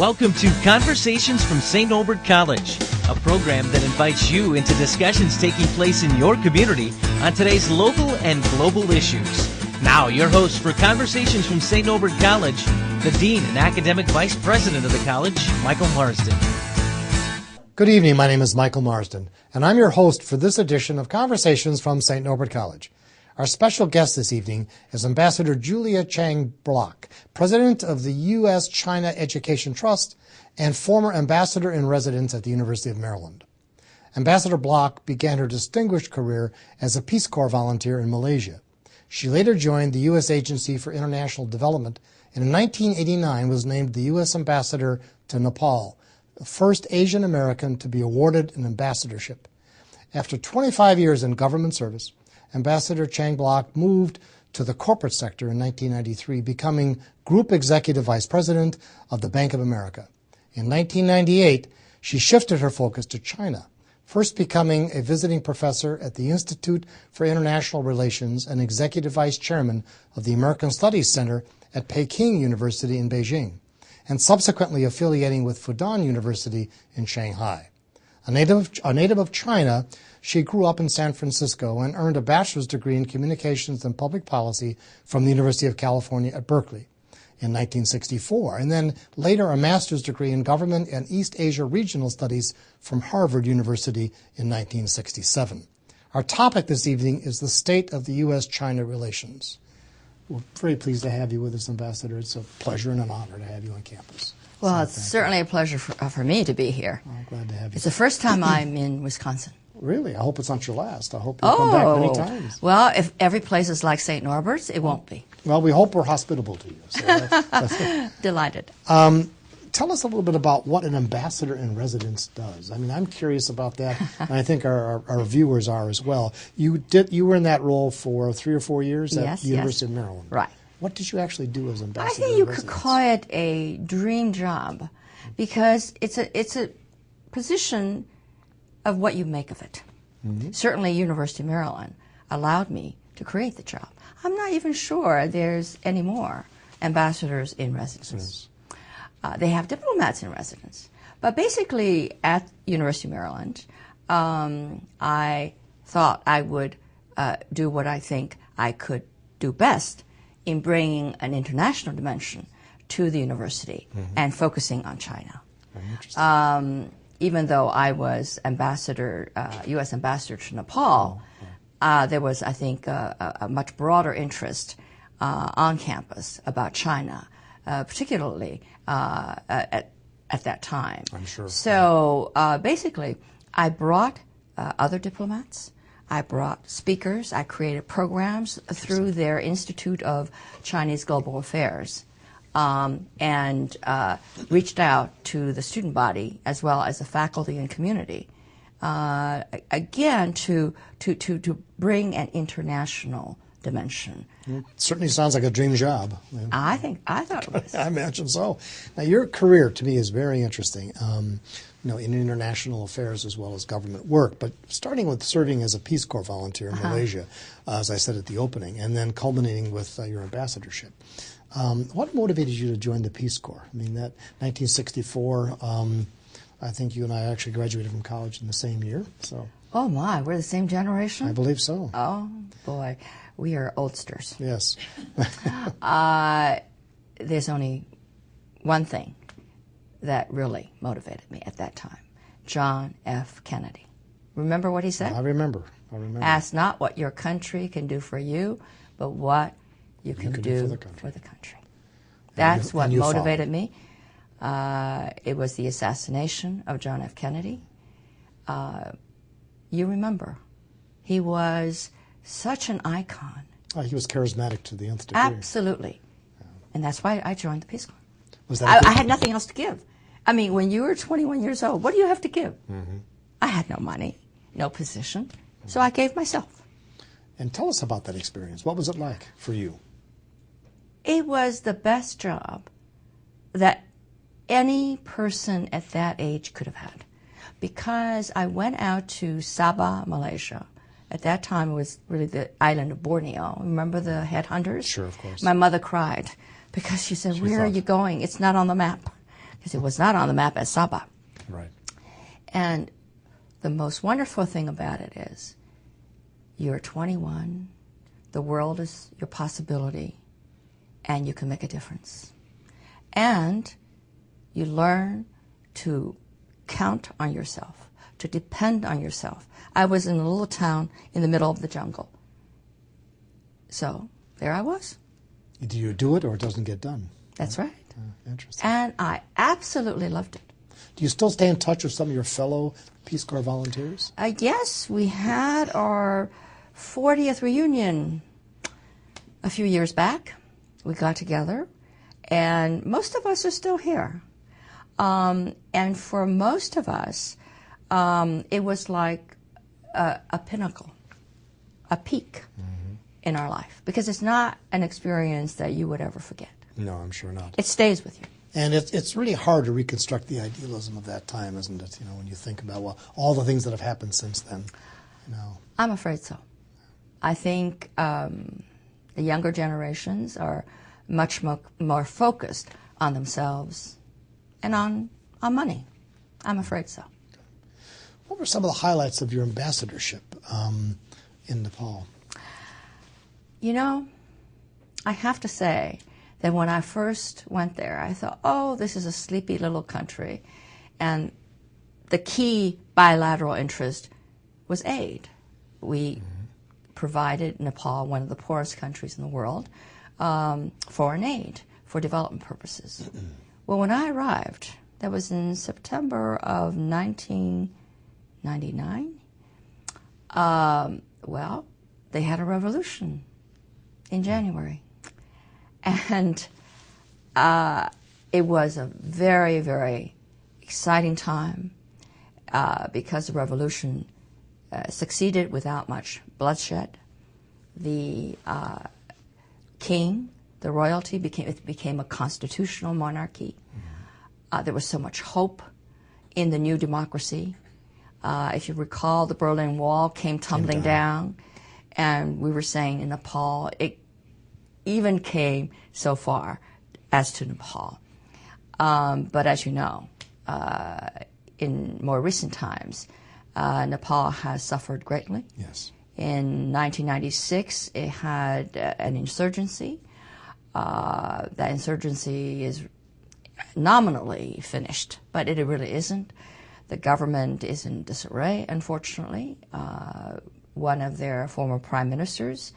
Welcome to Conversations from St. Norbert College, a program that invites you into discussions taking place in your community on today's local and global issues. Now, your host for Conversations from St. Norbert College, the Dean and Academic Vice President of the college, Michael Marsden. Good evening, my name is Michael Marsden, and I'm your host for this edition of Conversations from St. Norbert College. Our special guest this evening is Ambassador Julia Chang-Bloch, President of the U.S. China Education Trust and former Ambassador in Residence at the University of Maryland. Ambassador Bloch began her distinguished career as a Peace Corps volunteer in Malaysia. She later joined the U.S. Agency for International Development and in 1989 was named the U.S. Ambassador to Nepal, the first Asian American to be awarded an ambassadorship. After 25 years in government service, Ambassador Chang-Bloch moved to the corporate sector in 1993, becoming Group Executive Vice President of the Bank of America. In 1998, she shifted her focus to China, first becoming a visiting professor at the Institute for International Relations and Executive Vice Chairman of the American Studies Center at Peking University in Beijing, and subsequently affiliating with Fudan University in Shanghai. A native of China, she grew up in San Francisco and earned a bachelor's degree in communications and public policy from the University of California at Berkeley in 1964, and then later a master's degree in government and East Asia regional studies from Harvard University in 1967. Our topic this evening is the state of the U.S. China relations. We're very pleased to have you with us, Ambassador. It's a pleasure and an honor to have you on campus. Well, so it's certainly a pleasure for me to be here. Oh, glad to have you. It's the first time I'm in Wisconsin. Really? I hope it's not your last. I hope you'll come back many times. Well, if every place is like St. Norbert's, it won't be. Well, we hope we're hospitable to you. So that's Delighted. Tell us a little bit about what an ambassador in residence does. I mean, I'm curious about that, and I think our viewers are as well. You were in that role for 3 or 4 years at the University of Maryland. Right. What did you actually do as ambassador? I think you could call it a dream job, because it's a position of what you make of it. Mm-hmm. Certainly, University of Maryland allowed me to create the job. I'm not even sure there's any more ambassadors in residence. They have diplomats in residence. But basically, at University of Maryland, I thought I would do what I think I could do best in bringing an international dimension to the university and focusing on China. Very interesting. Even though I was U.S. Ambassador to Nepal, there was, I think, a much broader interest on campus about China, particularly at that time. I'm sure. So basically, I brought other diplomats. I brought speakers. I created programs through their Institute of Chinese Global Affairs, and reached out to the student body as well as the faculty and community, again to bring an international dimension. It certainly sounds like a dream job. I thought it was. I imagine so. Now, your career to me is very interesting. In international affairs as well as government work, but starting with serving as a Peace Corps volunteer in Malaysia, as I said at the opening, and then culminating with your ambassadorship. What motivated you to join the Peace Corps? I mean, that 1964, I think you and I actually graduated from college in the same year. So. Oh my, we're the same generation? I believe so. Oh boy, we are oldsters. Yes. There's only one thing that really motivated me at that time. John F. Kennedy. Remember what he said? I remember. Ask not what your country can do for you, but what you can do for the country. That's what motivated me. It was the assassination of John F. Kennedy. You remember, he was such an icon. He was charismatic to the nth degree. Absolutely. Yeah. And that's why I joined the Peace Corps. I had nothing else to give. I mean, when you were 21 years old, what do you have to give? Mm-hmm. I had no money, no position, so I gave myself. And tell us about that experience. What was it like for you? It was the best job that any person at that age could have had, because I went out to Sabah, Malaysia. At that time, it was really the island of Borneo. Remember the headhunters? Sure, of course. My mother cried because she said, "Where are you going? It's not on the map." because it was not on the map as Sabah. Right. And the most wonderful thing about it is you're 21, the world is your possibility, and you can make a difference. And you learn to count on yourself, to depend on yourself. I was in a little town in the middle of the jungle. So there I was. Do you do it or it doesn't get done? That's right. Interesting. And I absolutely loved it. Do you still stay in touch with some of your fellow Peace Corps volunteers? Yes, we had our 40th reunion a few years back. We got together, and most of us are still here. And for most of us, it was like a pinnacle, a peak in our life, because it's not an experience that you would ever forget. No, I'm sure not. It stays with you. And it's really hard to reconstruct the idealism of that time, isn't it? You know, when you think about, well, all the things that have happened since then. You know. I'm afraid so. I think the younger generations are much more focused on themselves and on money. I'm afraid so. What were some of the highlights of your ambassadorship in Nepal? You know, I have to say that when I first went there, I thought, oh, this is a sleepy little country. And the key bilateral interest was aid. We provided Nepal, one of the poorest countries in the world, foreign aid for development purposes. Well, when I arrived, that was in September of 1999, well, they had a revolution in January. And it was a very, very exciting time because the revolution succeeded without much bloodshed. The king, the royalty, became a constitutional monarchy. There was so much hope in the new democracy. If you recall, the Berlin Wall came tumbling down, and we were saying in Nepal, it even came so far as to Nepal. But as you know, in more recent times, Nepal has suffered greatly. Yes. In 1996, it had an insurgency. That insurgency is nominally finished, but it really isn't. The government is in disarray, unfortunately. One of their former prime ministers,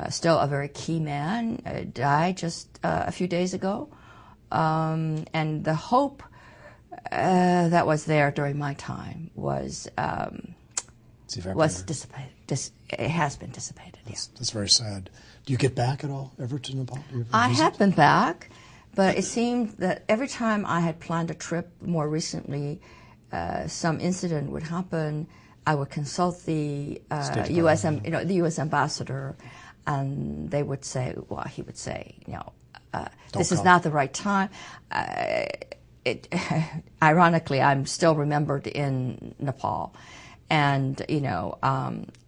still a very key man, died just a few days ago. And the hope that was there during my time was dissipated. It has been dissipated. That's very sad. Do you get back at all ever to Nepal? I have been back, but it seemed that every time I had planned a trip more recently, some incident would happen. I would consult the U.S. The U.S. ambassador, and they would say, well, he would say, this is not the right time. Ironically, I'm still remembered in Nepal, and no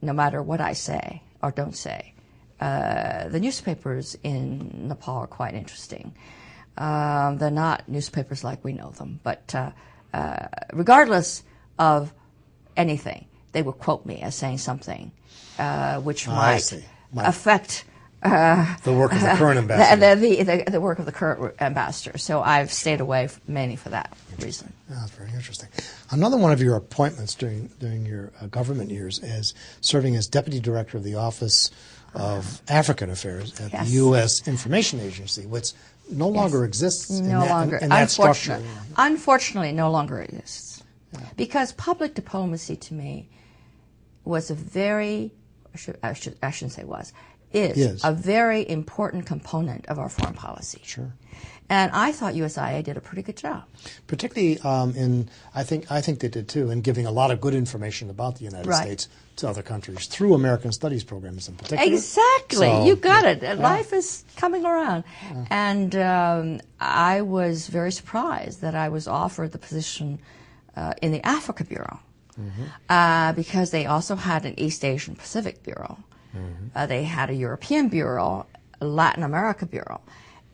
matter what I say or don't say, the newspapers in Nepal are quite interesting. They're not newspapers like we know them, but regardless of anything, they would quote me as saying something which might affect the work of the current ambassador. The work of the current ambassador. So I've stayed away mainly for that reason. That's very interesting. Another one of your appointments during your government years is serving as Deputy Director of the Office of African Affairs at the U.S. Information Agency, which no longer exists in that structure. Unfortunately, no longer exists. Yeah. Because public diplomacy to me was a very, I shouldn't say was, is a very important component of our foreign policy. Sure. And I thought USIA did a pretty good job. Particularly I think they did too, in giving a lot of good information about the United States to other countries through American Studies programs in particular. Exactly. So, you got it. Life is coming around. Yeah. And I was very surprised that I was offered the position in the Africa Bureau because they also had an East Asian Pacific Bureau. They had a European Bureau, a Latin America Bureau.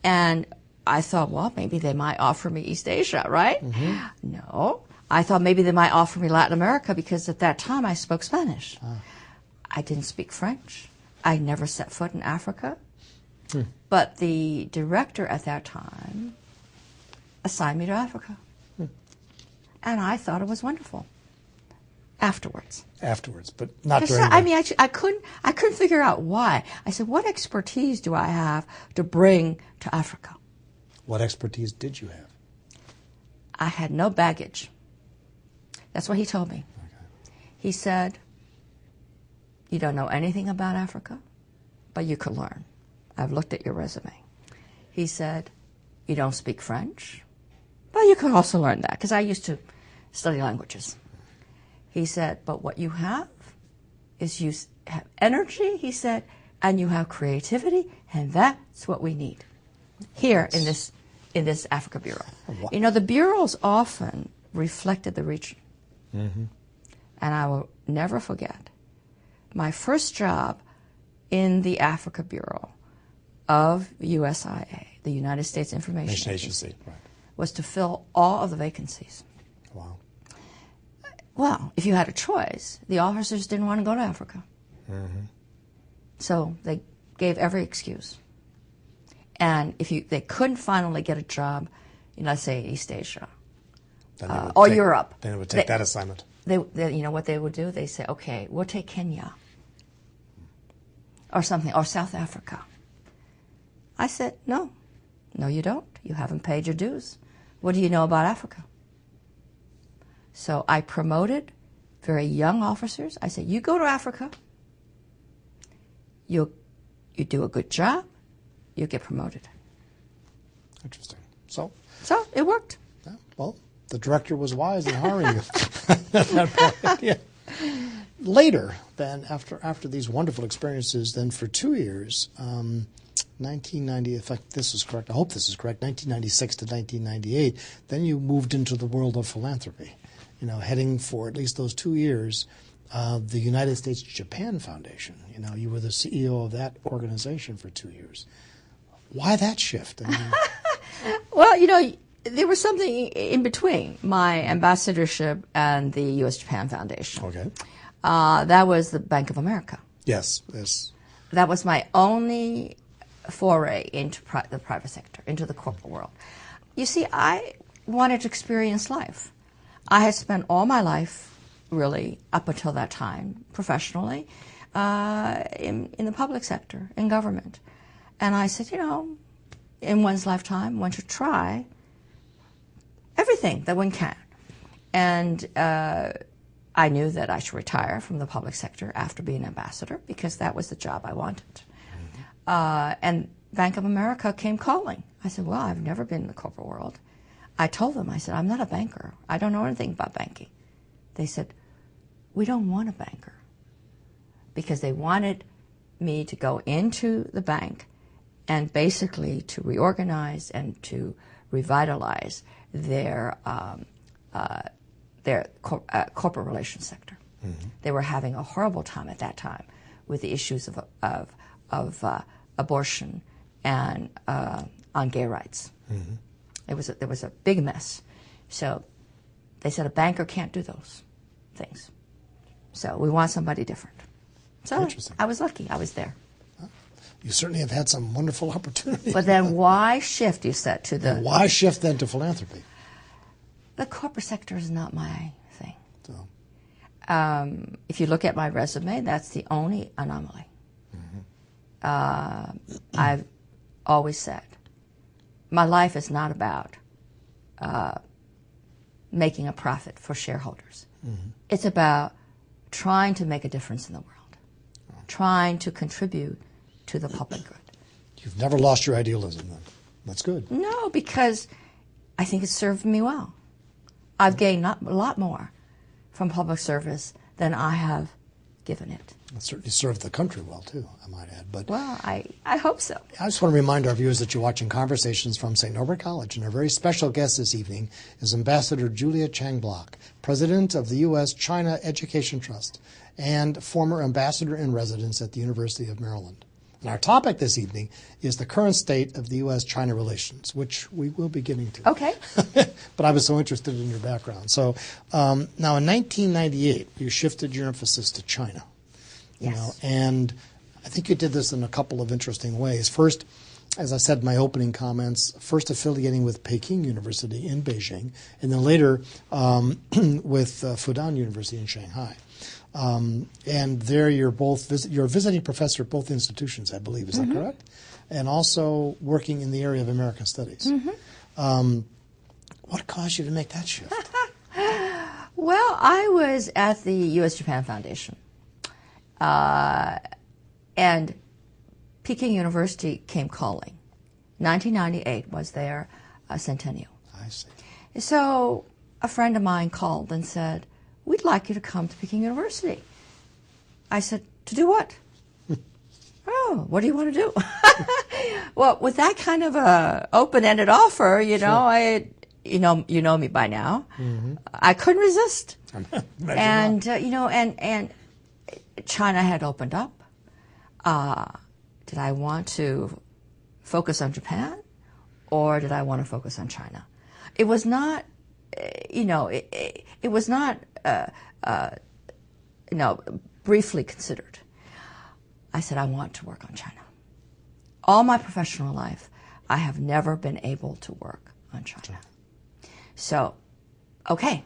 And I thought, well, maybe they might offer me East Asia, right? No. I thought maybe they might offer me Latin America because at that time I spoke Spanish. I didn't speak French. I never set foot in Africa. But the director at that time assigned me to Africa. And I thought it was wonderful. Afterwards, but not during. I mean, I couldn't figure out why. I said, "What expertise do I have to bring to Africa?" What expertise did you have? I had no baggage. That's what he told me. Okay. He said, "You don't know anything about Africa, but you could learn. I've looked at your resume." He said, "You don't speak French, but you could also learn that," because I used to study languages. He said, "But what you have is you have energy," he said, "and you have creativity, and that's what we need here in this Africa Bureau." Wow. You know, the bureaus often reflected the region. And I will never forget my first job in the Africa Bureau of USIA, the United States Information Agency, right, was to fill all of the vacancies. Wow. Well, if you had a choice, the officers didn't want to go to Africa. So they gave every excuse. And if they couldn't finally get a job in, let's say, East Asia or Europe, then it would take that assignment. They, you know what they would do? They say, "Okay, we'll take Kenya or something, or South Africa." I said, "No, you don't. You haven't paid your dues. What do you know about Africa?" So I promoted very young officers. I said, "You go to Africa, you do a good job, you get promoted." Interesting. So it worked. Yeah, well, the director was wise in hiring you at that point. Yeah. Later, then, after these wonderful experiences, then for 2 years, 1990, in fact, this is correct, I hope this is correct, 1996 to 1998, then you moved into the world of philanthropy. You know, heading for at least those 2 years, the United States Japan Foundation. You know, you were the CEO of that organization for 2 years. Why that shift? I mean, well, you know, there was something in between my ambassadorship and the U.S. Japan Foundation. Okay. That was the Bank of America. Yes. That was my only foray into the private sector, into the corporate world. You see, I wanted to experience life. I had spent all my life, really, up until that time, professionally, in the public sector, in government. And I said, you know, in one's lifetime, one should try everything that one can. And I knew that I should retire from the public sector after being ambassador because that was the job I wanted. And Bank of America came calling. I said, well, I've never been in the corporate world. I told them, I said, I'm not a banker. I don't know anything about banking. They said, we don't want a banker. Because they wanted me to go into the bank and basically to reorganize and to revitalize their corporate relations sector. They were having a horrible time at that time with the issues of abortion and on gay rights. There was a big mess. So they said a banker can't do those things. So we want somebody different. So I was lucky. I was there. You certainly have had some wonderful opportunities. But then why shift, you said, to the... And why shift then to philanthropy? The corporate sector is not my thing. So. If you look at my resume, that's the only anomaly. I've always said, my life is not about making a profit for shareholders. It's about trying to make a difference in the world, trying to contribute to the public good. You've never lost your idealism then. That's good. No, because I think it served me well. I've gained a lot more from public service than I have given it. It certainly served the country well, too, I might add. But well, I hope so. I just want to remind our viewers that you're watching Conversations from St. Norbert College, and our very special guest this evening is Ambassador Julia Chang-Bloch, President of the U.S. China Education Trust and former Ambassador in Residence at the University of Maryland. And our topic this evening is the current state of the U.S. China relations, which we will be getting to. Okay. But I was so interested in your background. So now in 1998, you shifted your emphasis to China. Yes. And I think you did this in a couple of interesting ways. First, as I said in my opening comments, first affiliating with Peking University in Beijing, and then later with Fudan University in Shanghai. And there you're a visiting professor at both institutions, I believe. Is that correct? And also working in the area of American Studies. What caused you to make that shift? Well, I was at the U.S. Japan Foundation. And Peking University came calling. 1998 was their centennial. I see. So a friend of mine called and said, "We'd like you to come to Peking University." I said, "To do what?" "Oh, what do you want to do?" Well, with that kind of a open-ended offer, you know me by now. I couldn't resist. And and China had opened up. Did I want to focus on Japan, or did I want to focus on China? It was not, it was not, briefly considered. I said, I want to work on China. All my professional life, I have never been able to work on China. So, okay.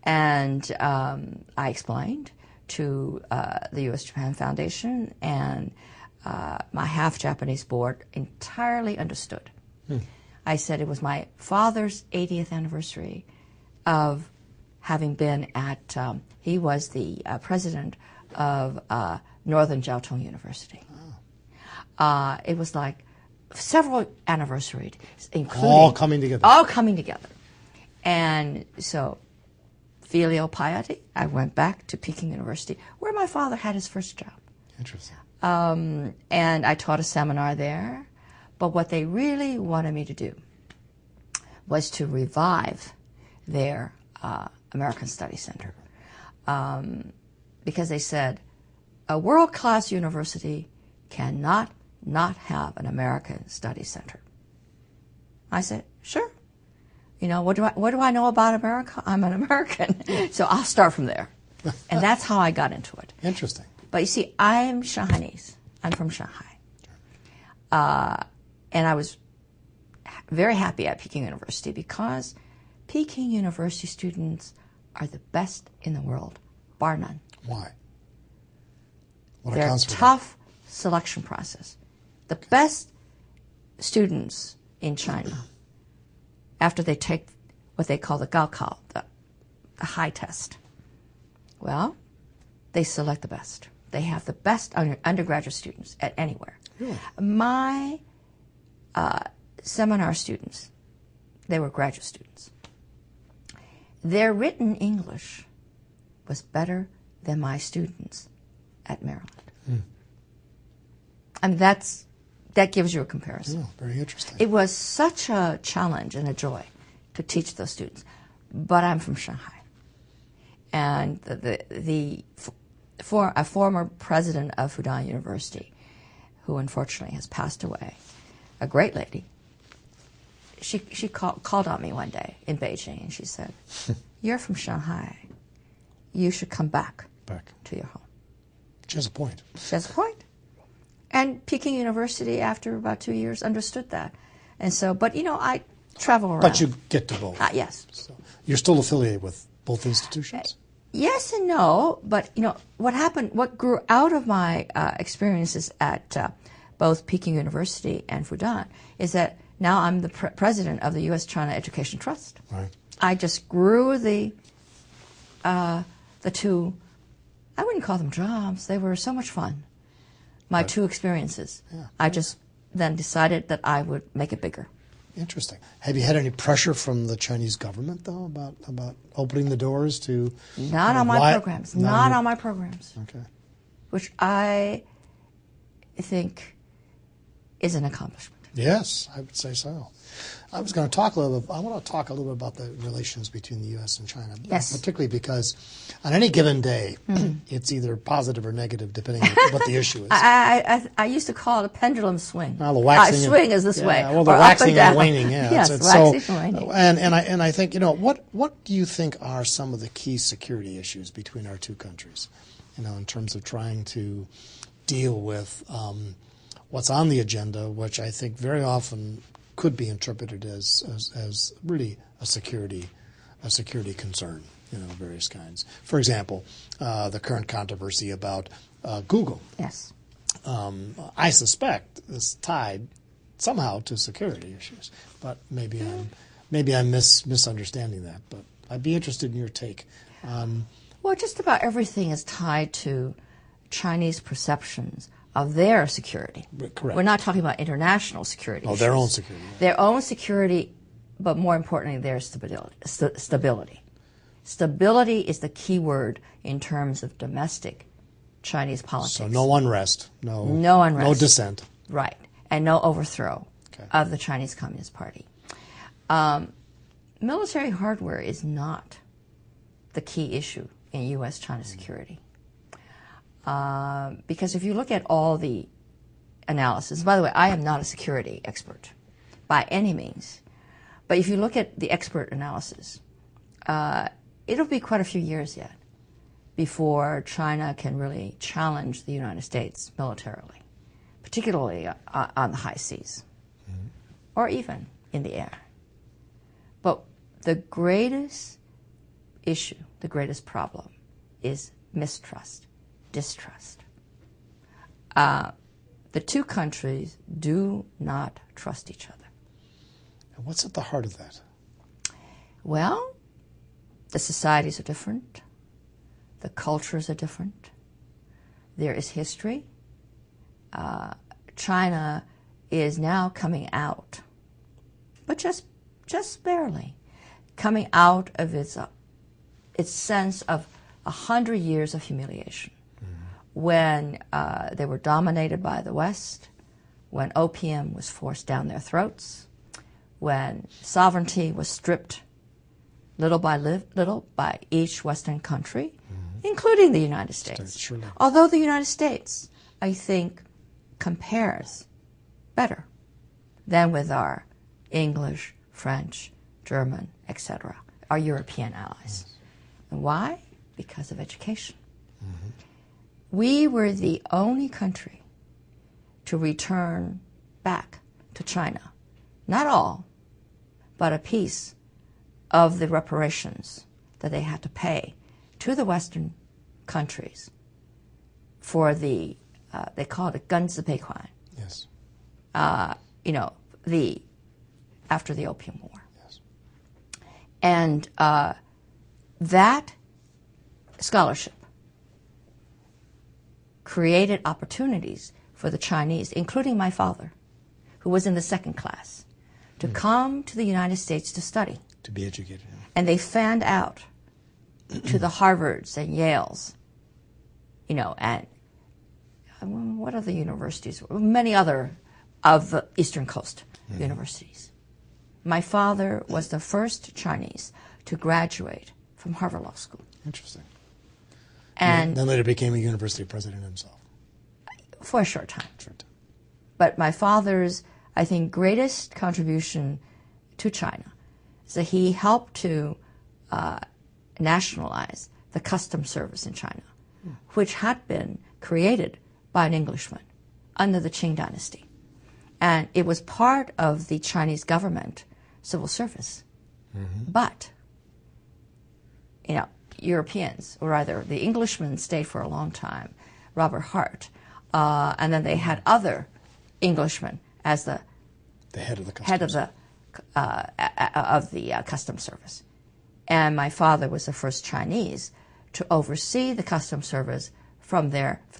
And I explained to the U.S. Japan Foundation, and my half-Japanese board entirely understood. I said it was my father's 80th anniversary of having been at, he was the president of Northern Jiaotong University. It was like several anniversaries, including... All coming together. All coming together. And so, filial piety, I went back to Peking University, where my father had his first job. Interesting. And I taught a seminar there. But what they really wanted me to do was to revive their American Studies Center. Because they said, a world-class university cannot not have an American Studies Center. I said, sure. What do I know about America? I'm an American. So I'll start from there. And that's how I got into it. Interesting. But you see, I'm Shanghainese. I'm from Shanghai. And I was very happy at Peking University because Peking University students are the best in the world, bar none. Why? What They're accounts for tough selection process. The best students in China, after they take what they call the Gaokao, the high test, well, they select the best. They have the best undergraduate students at anywhere. Really? My seminar students, they were graduate students. Their written English was better than my students at Maryland. I mean, that gives you a comparison. Oh, very interesting. It was such a challenge and a joy to teach those students. But I'm from Shanghai. And a former president of Fudan University, who unfortunately has passed away, a great lady, she called on me one day in Beijing, and she said, "You're from Shanghai. You should come back to your home." She has a point. She has a point. And Peking University, after about 2 years, understood that. And so, but I travel around. But you get to both. Yes. So you're still affiliated with both institutions? Yes and no, but what happened, what grew out of my experiences at both Peking University and Fudan is that now I'm the president of the U.S. China Education Trust. Right. I just grew the two, I wouldn't call them jobs, they were so much fun. My two experiences. Yeah. I just then decided that I would make it bigger. Interesting. Have you had any pressure from the Chinese government, though, about opening the doors to... Not on my programs. Not on my programs. Okay. Which I think is an accomplishment. Yes, I would say so. I was going to talk a little bit. I want to talk a little bit about the relations between the U.S. and China, Yes. particularly because on any given day, it's either positive or negative, depending on what the issue is. I used to call it a pendulum swing. Well, the waxing swing is this way. Well, the or up waxing and, down. and waning. Yeah, Yes, it's waxing so. and waning. And I think what do you think are some of the key security issues between our two countries? In terms of trying to deal with what's on the agenda, which I think very often could be interpreted as really a security concern, of various kinds. For example, the current controversy about Google. Yes. I suspect is tied somehow to security issues, but maybe I'm misunderstanding that. But I'd be interested in your take on. Well, just about everything is tied to Chinese perceptions of their security. Correct. We're not talking about international security. Oh, issues. their own security. Yeah. Their own security, but more importantly, their stability. Stability is the key word in terms of domestic Chinese politics. So no unrest, no unrest, no dissent. Right, and no overthrow of the Chinese Communist Party. Military hardware is not the key issue in U.S. China security. Because if you look at all the analysis, by the way, I am not a security expert by any means, but if you look at the expert analysis, it'll be quite a few years yet before China can really challenge the United States militarily, particularly on the high seas, or even in the air. But the greatest issue, the greatest problem is mistrust. Distrust. The two countries do not trust each other. And what's at the heart of that? Well, the societies are different. The cultures are different. There is history. China is now coming out, but just barely, coming out of its sense of 100 years of humiliation. When they were dominated by the West, when opium was forced down their throats, when sovereignty was stripped little by little by each Western country, including the United States. Sure. Although the United States, I think, compares better than with our English, French, German, etc., our European allies. And why? Because of education. We were the only country to return back to China, not all, but a piece of the reparations that they had to pay to the Western countries for the, they call it 庚子赔款. Yes. After the Opium War. Yes. And that scholarship created opportunities for the Chinese, including my father, who was in the second class, to come to the United States to study. To be educated. And they fanned out to the Harvards and Yales, and what other universities? Many other of the Eastern Coast universities. My father was the first Chinese to graduate from Harvard Law School. Interesting. And then later became a university president himself. For a short time. But my father's, I think, greatest contribution to China is that he helped to nationalize the customs service in China, which had been created by an Englishman under the Qing dynasty. And it was part of the Chinese government civil service. But, Europeans, or rather the Englishmen stayed for a long time, Robert Hart, and then they had other Englishmen as the head of the customs service. And my father was the first Chinese to oversee the customs service from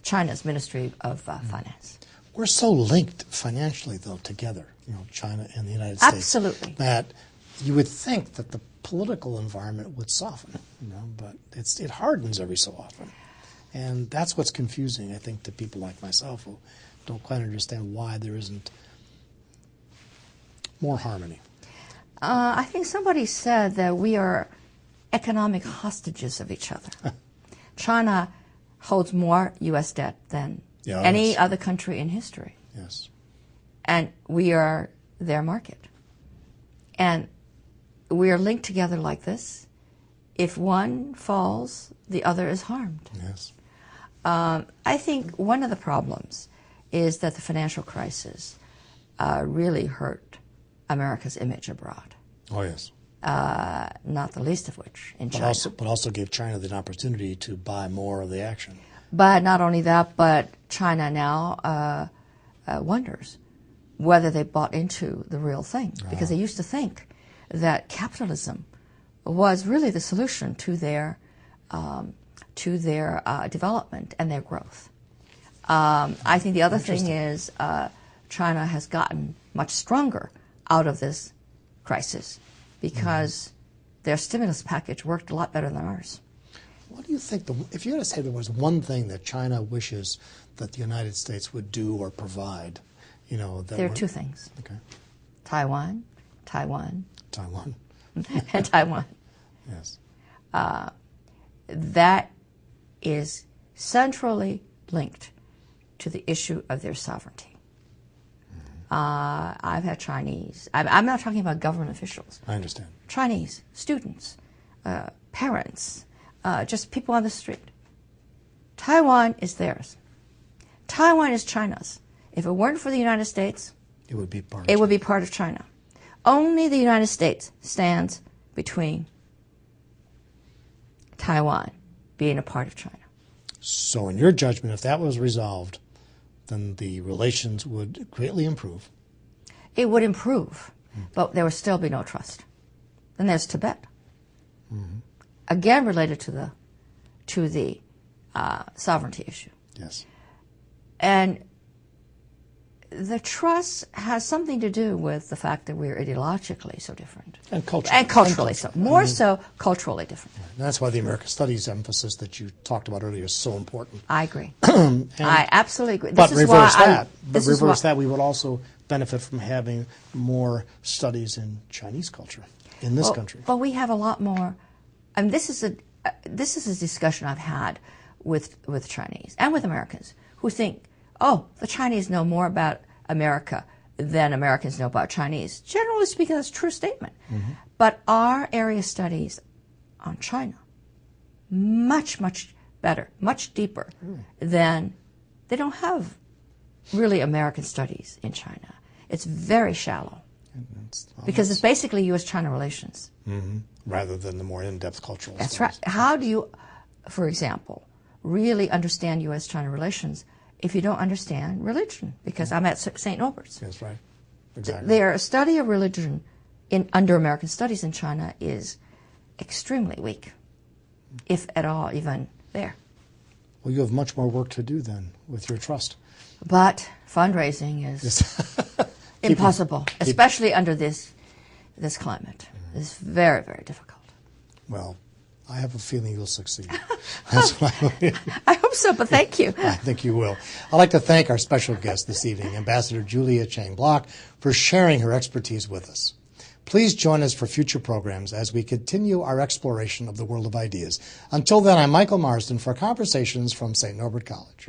China's Ministry of Finance. We're so linked financially, though, together, China and the United States. Absolutely. That you would think that the political environment would soften, but it hardens every so often. And that's what's confusing, I think, to people like myself who don't quite understand why there isn't more harmony? I think somebody said that we are economic hostages of each other. China holds more U.S. debt than any other country in history. Yes. And we are their market. And we are linked together like this. If one falls, the other is harmed. Yes. I think one of the problems is that the financial crisis really hurt America's image abroad. Oh, yes. Not the least of which in China. But also gave China the opportunity to buy more of the action. But not only that, but China now wonders whether they bought into the real thing. Because they used to think that capitalism was really the solution to their development and their growth. I think the other thing is China has gotten much stronger out of this crisis because their stimulus package worked a lot better than ours. What do you think, if you had to say there was one thing that China wishes that the United States would do or provide, there are two things. Okay. Taiwan, Taiwan. and Taiwan. Yes. That is centrally linked to the issue of their sovereignty. I've had Chinese, I'm not talking about government officials. I understand. Chinese students, parents, just people on the street. Taiwan is theirs. Taiwan is China's. If it weren't for the United States, it would be part of China. Only the United States stands between Taiwan being a part of China. So in your judgment, if that was resolved, then the relations would greatly improve. It would improve, but there would still be no trust. Then there's Tibet, again related to the sovereignty issue. Yes. And the trust has something to do with the fact that we're ideologically so different. And culturally. And culturally so. More so culturally different. And that's why the American Studies emphasis that you talked about earlier is so important. I agree. I absolutely agree. But reverse that, we would also benefit from having more studies in Chinese culture in this country. But we have a lot more. I mean, this is a discussion I've had with Chinese and with Americans who think, oh, the Chinese know more about America than Americans know about Chinese. Generally speaking, that's a true statement. But our area studies on China, much, much better, much deeper than, they don't have really American studies in China. It's very shallow because it's basically U.S. China relations. Rather than the more in-depth cultural That's studies. right. How do you, for example, really understand U.S. China relations if you don't understand religion? Because I'm at St. Norbert's. That's right. Exactly. Their study of religion under American studies in China is extremely weak, if at all even there. Well, you have much more work to do then with your trust. But fundraising is impossible, especially under this climate. It's very, very difficult. Well, I have a feeling you'll succeed. That's what I hope so, but thank you. I think you will. I'd like to thank our special guest this evening, Ambassador Julia Chang-Bloch, for sharing her expertise with us. Please join us for future programs as we continue our exploration of the world of ideas. Until then, I'm Michael Marsden for Conversations from St. Norbert College.